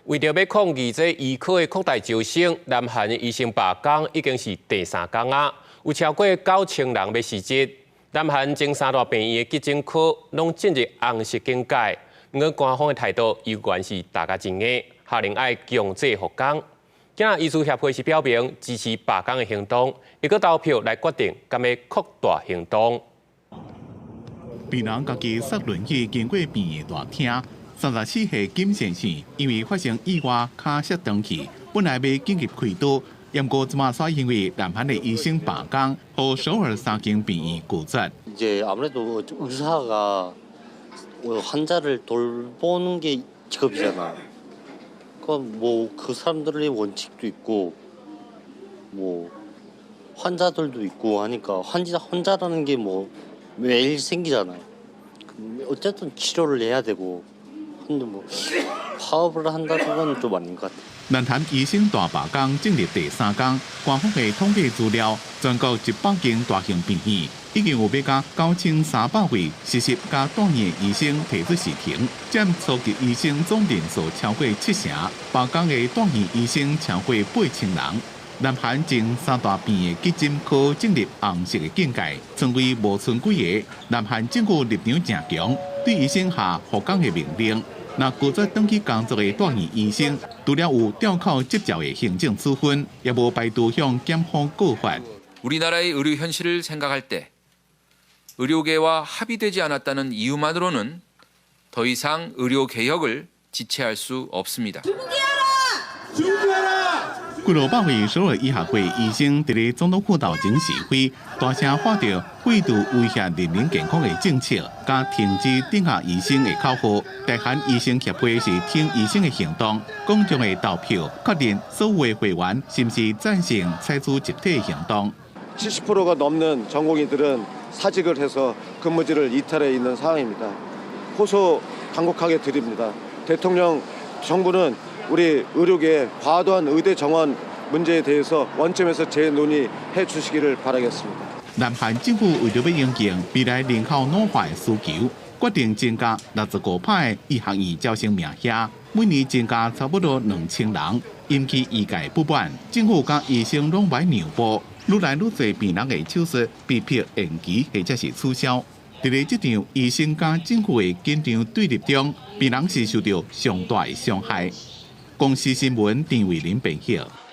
为着要抗议这医科的扩大招生，南韩的医生罢工已经是第3天啊，有超过9000人要辞职。南韩前3大病院的急诊科拢进入红色警戒，不过官方的态度依然是大家真硬，下令要强制复工。今日医师协会是表明支持罢工的行动，一个投票来决定敢要扩大行动。病人家己塞轮椅经过病院大厅，34岁金先生因为发生意外，脚摔断去，本来要紧急开刀，不过即马却因为南韩的医生罢工，和首尔3间病院拒绝。 이제 아무래도 의사가 환자를 돌보는 게 직업이잖아. 그 사람들의 원칙도 있고 뭐 환자들도 있고 하니까 환자라는 게 뭐 매일 생기잖아요. 어쨌든 치료를 해야 되고 근데 뭐 파업을 한다는 건 좀 아닌 것 같아요. 南韩医生大罢工进入第3天，官方的统计资料，全国100间大型病院已经有要加9300位实习加住院医生提出辞呈，占初级医生总人数超过70%，罢工的住院医生超过8000人。南韩前3大病院急诊科进入红色的警戒，成为无存几个。南韩政府立场正强，对医生下复工的命令。 那拒绝登去工作的住院医生，除了有吊扣执照的行政处分，也无排除向检方告发。 우리나라의 의료 현실을 생각할 때 의료계와 합의되지 않았다는 이유만으로는 더 이상 의료 개혁을 지체할 수 없습니다. 几落百位首尔医学会医生伫咧总统府头前示威，大声喊着废除威胁人民健康的政策，加停止顶下医生的口号。大韩医生协会是听医生的行动，公众的投票确定所有的会员是不是赞成采取集体行动。 70%가 넘는 전공의들은 사직을 해서 근무지를 이탈해 있는 상황입니다. 호소 강력하게 드립니다. 대통령, 정부는 우리 의료계의 과도한 의대 정원 문제에 대해서 원점에서 재논의해 주시기를 바라겠습니다. 南韩政府为了要应应未来人口老化的需求，决定增加65派的医学院招生名额，每年增加差不多2000人，引起医界不满。政府甲医生拢买让步，愈来愈多病人的手术被迫延期或者是取消。伫咧这场医生甲政府的紧张对立中，病人是受到上大的伤害。公司新闻陈伟林编写。